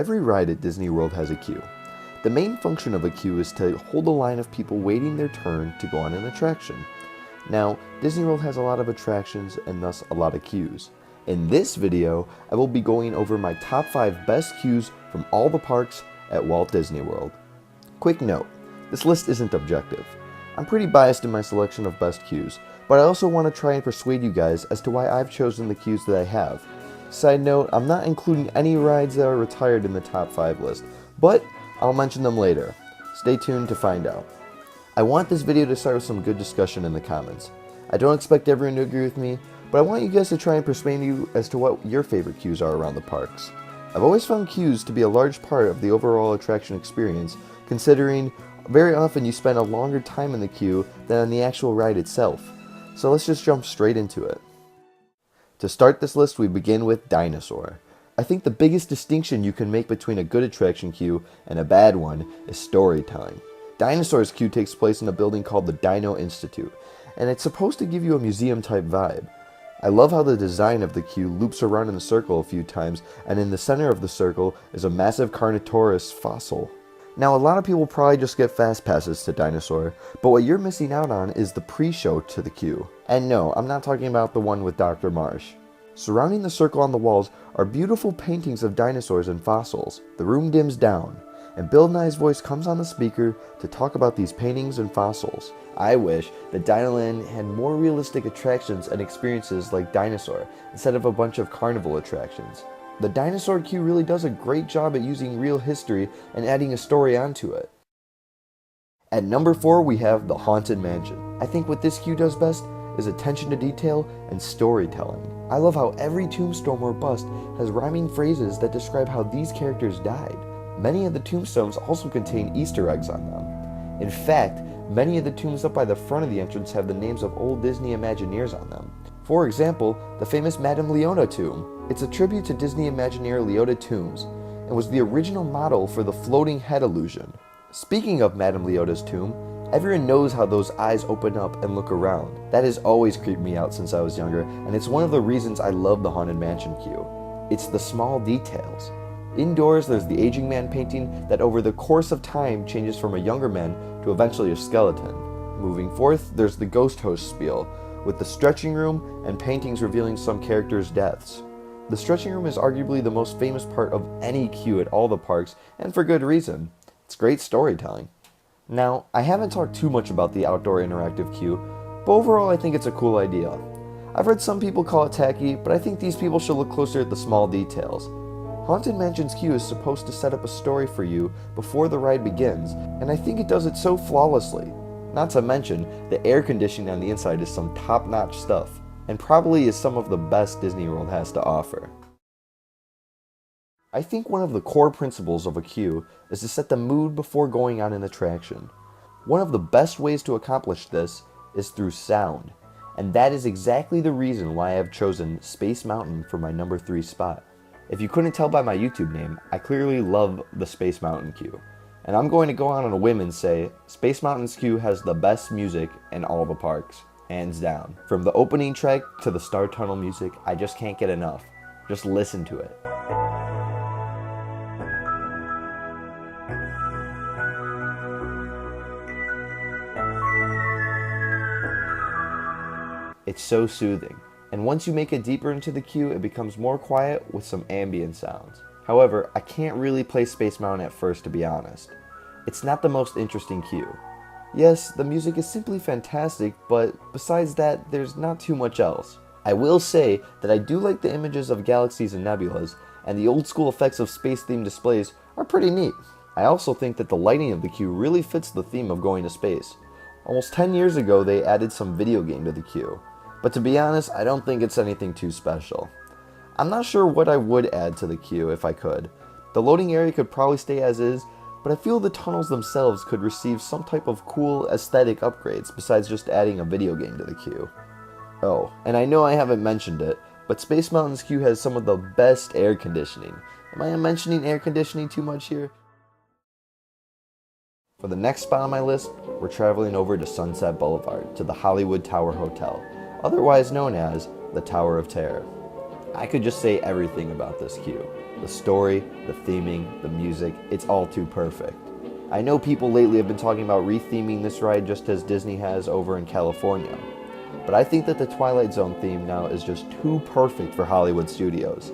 Every ride at Disney World has a queue. The main function of a queue is to hold a line of people waiting their turn to go on an attraction. Now, Disney World has a lot of attractions and thus a lot of queues. In this video, I will be going over my top 5 best queues from all the parks at Walt Disney World. Quick note, this list isn't objective. I'm pretty biased in my selection of best queues, but I also want to try and persuade you guys as to why I've chosen the queues that I have. Side note, I'm not including any rides that are retired in the top 5 list, but I'll mention them later. Stay tuned to find out. I want this video to start with some good discussion in the comments. I don't expect everyone to agree with me, but I want you guys to try and persuade you as to what your favorite queues are around the parks. I've always found queues to be a large part of the overall attraction experience, considering very often you spend a longer time in the queue than on the actual ride itself. So let's just jump straight into it. To start this list, we begin with DINOSAUR. I think the biggest distinction you can make between a good attraction queue and a bad one is storytelling. DINOSAUR's queue takes place in a building called the Dino Institute, and it's supposed to give you a museum-type vibe. I love how the design of the queue loops around in a circle a few times, and in the center of the circle is a massive Carnotaurus fossil. Now, a lot of people probably just get fast passes to DINOSAUR, but what you're missing out on is the pre-show to the queue. And no, I'm not talking about the one with Dr. Marsh. Surrounding the circle on the walls are beautiful paintings of dinosaurs and fossils. The room dims down, and Bill Nye's voice comes on the speaker to talk about these paintings and fossils. I wish that Dinoland had more realistic attractions and experiences like Dinosaur, instead of a bunch of carnival attractions. The dinosaur queue really does a great job at using real history and adding a story onto it. At number 4, we have the Haunted Mansion. I think what this queue does best is attention to detail and storytelling. I love how every tombstone or bust has rhyming phrases that describe how these characters died. Many of the tombstones also contain Easter eggs on them. In fact, many of the tombs up by the front of the entrance have the names of old Disney Imagineers on them. For example, the famous Madame Leota tomb. It's a tribute to Disney Imagineer Leota Toombs, and was the original model for the floating head illusion. Speaking of Madame Leota's tomb, everyone knows how those eyes open up and look around. That has always creeped me out since I was younger, and it's one of the reasons I love the Haunted Mansion queue. It's the small details. Indoors, there's the aging man painting that over the course of time changes from a younger man to eventually a skeleton. Moving forth, there's the ghost host spiel, with the stretching room and paintings revealing some characters' deaths. The stretching room is arguably the most famous part of any queue at all the parks, and for good reason. It's great storytelling. Now, I haven't talked too much about the outdoor interactive queue, but overall I think it's a cool idea. I've heard some people call it tacky, but I think these people should look closer at the small details. Haunted Mansion's queue is supposed to set up a story for you before the ride begins, and I think it does it so flawlessly. Not to mention, the air conditioning on the inside is some top-notch stuff, and probably is some of the best Disney World has to offer. I think one of the core principles of a queue is to set the mood before going on an attraction. One of the best ways to accomplish this is through sound, and that is exactly the reason why I have chosen Space Mountain for my number 3 spot. If you couldn't tell by my YouTube name, I clearly love the Space Mountain queue. And I'm going to go on a whim and say, Space Mountain's queue has the best music in all the parks, hands down. From the opening track to the Star Tunnel music, I just can't get enough. Just listen to it. It's so soothing. And once you make it deeper into the queue, it becomes more quiet with some ambient sounds. However, I can't really play Space Mountain at first, to be honest. It's not the most interesting queue. Yes, the music is simply fantastic, but besides that, there's not too much else. I will say that I do like the images of galaxies and nebulas, and the old school effects of space-themed displays are pretty neat. I also think that the lighting of the queue really fits the theme of going to space. Almost 10 years ago, they added some video game to the queue. But to be honest, I don't think it's anything too special. I'm not sure what I would add to the queue if I could. The loading area could probably stay as is, but I feel the tunnels themselves could receive some type of cool aesthetic upgrades besides just adding a video game to the queue. Oh, and I know I haven't mentioned it, but Space Mountain's queue has some of the best air conditioning. Am I mentioning air conditioning too much here? For the next spot on my list, we're traveling over to Sunset Boulevard to the Hollywood Tower Hotel, otherwise known as the Tower of Terror. I could just say everything about this queue. The story, the theming, the music, it's all too perfect. I know people lately have been talking about retheming this ride just as Disney has over in California. But I think that the Twilight Zone theme now is just too perfect for Hollywood studios.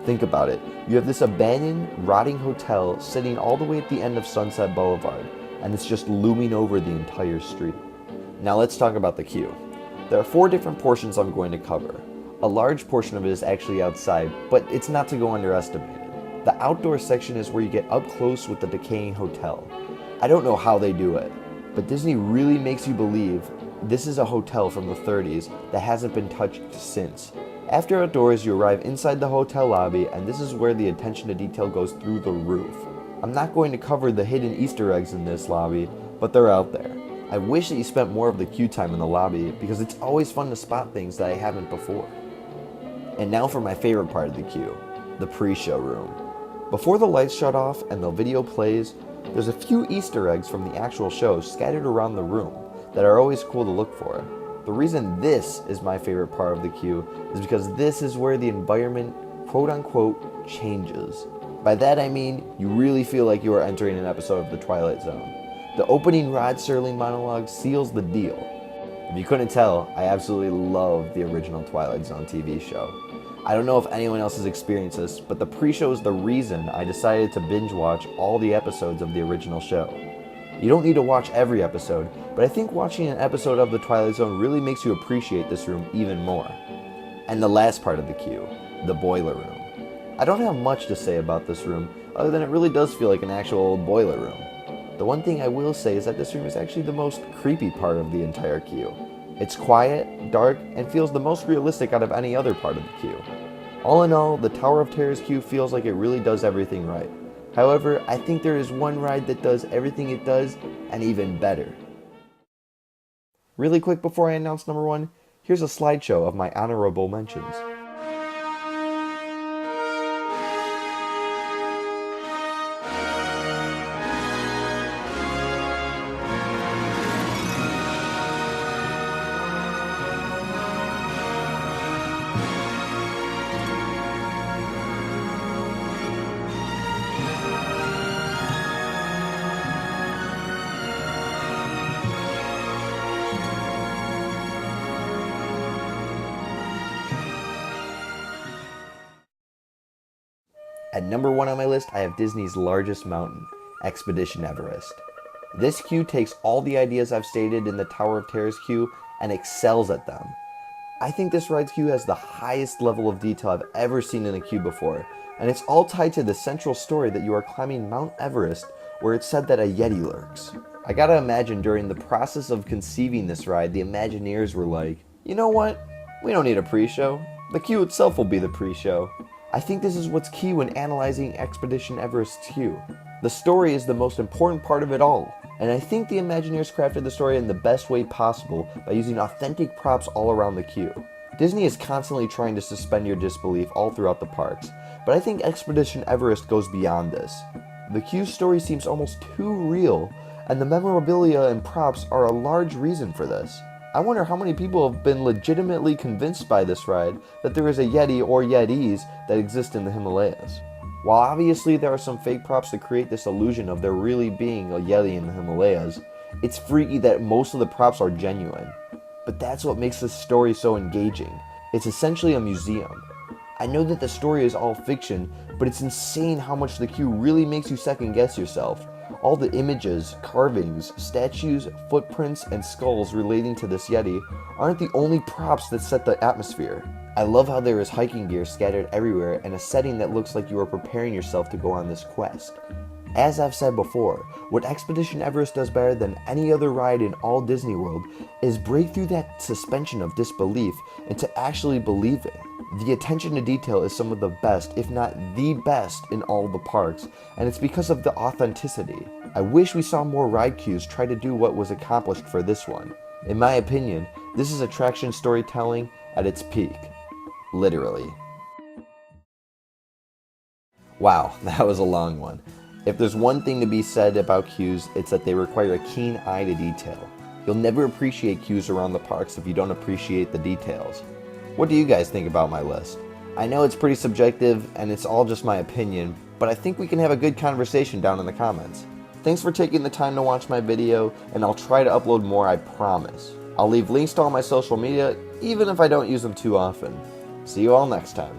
Think about it. You have this abandoned, rotting hotel sitting all the way at the end of Sunset Boulevard, and it's just looming over the entire street. Now let's talk about the queue. There are 4 different portions I'm going to cover. A large portion of it is actually outside, but it's not to go underestimated. The outdoor section is where you get up close with the decaying hotel. I don't know how they do it, but Disney really makes you believe this is a hotel from the 30s that hasn't been touched since. After outdoors, you arrive inside the hotel lobby, and this is where the attention to detail goes through the roof. I'm not going to cover the hidden Easter eggs in this lobby, but they're out there. I wish that you spent more of the queue time in the lobby because it's always fun to spot things that I haven't before. And now for my favorite part of the queue, the pre-show room. Before the lights shut off and the video plays, there's a few Easter eggs from the actual show scattered around the room that are always cool to look for. The reason this is my favorite part of the queue is because this is where the environment, quote unquote, changes. By that I mean, you really feel like you are entering an episode of The Twilight Zone. The opening Rod Serling monologue seals the deal. If you couldn't tell, I absolutely love the original Twilight Zone TV show. I don't know if anyone else has experienced this, but the pre-show is the reason I decided to binge watch all the episodes of the original show. You don't need to watch every episode, but I think watching an episode of The Twilight Zone really makes you appreciate this room even more. And the last part of the queue, the boiler room. I don't have much to say about this room, other than it really does feel like an actual old boiler room. The one thing I will say is that this room is actually the most creepy part of the entire queue. It's quiet, dark, and feels the most realistic out of any other part of the queue. All in all, the Tower of Terror's queue feels like it really does everything right. However, I think there is one ride that does everything it does, and even better. Really quick before I announce number 1, here's a slideshow of my honorable mentions. At number 1 on my list, I have Disney's largest mountain, Expedition Everest. This queue takes all the ideas I've stated in the Tower of Terror's queue and excels at them. I think this ride's queue has the highest level of detail I've ever seen in a queue before, and it's all tied to the central story that you are climbing Mount Everest, where it's said that a Yeti lurks. I gotta imagine during the process of conceiving this ride, the Imagineers were like, you know what? We don't need a pre-show. The queue itself will be the pre-show. I think this is what's key when analyzing Expedition Everest's queue. The story is the most important part of it all, and I think the Imagineers crafted the story in the best way possible by using authentic props all around the queue. Disney is constantly trying to suspend your disbelief all throughout the parks, but I think Expedition Everest goes beyond this. The queue story seems almost too real, and the memorabilia and props are a large reason for this. I wonder how many people have been legitimately convinced by this ride that there is a Yeti or Yetis that exist in the Himalayas. While obviously there are some fake props to create this illusion of there really being a Yeti in the Himalayas, it's freaky that most of the props are genuine. But that's what makes this story so engaging. It's essentially a museum. I know that the story is all fiction, but it's insane how much the queue really makes you second guess yourself. All the images, carvings, statues, footprints, and skulls relating to this Yeti aren't the only props that set the atmosphere. I love how there is hiking gear scattered everywhere and a setting that looks like you are preparing yourself to go on this quest. As I've said before, what Expedition Everest does better than any other ride in all Disney World is break through that suspension of disbelief into actually believing. The attention to detail is some of the best, if not the best, in all the parks, and it's because of the authenticity. I wish we saw more ride queues try to do what was accomplished for this one. In my opinion, this is attraction storytelling at its peak. Literally. Wow, that was a long one. If there's one thing to be said about queues, it's that they require a keen eye to detail. You'll never appreciate queues around the parks if you don't appreciate the details. What do you guys think about my list? I know it's pretty subjective and it's all just my opinion, but I think we can have a good conversation down in the comments. Thanks for taking the time to watch my video, and I'll try to upload more, I promise. I'll leave links to all my social media, even if I don't use them too often. See you all next time.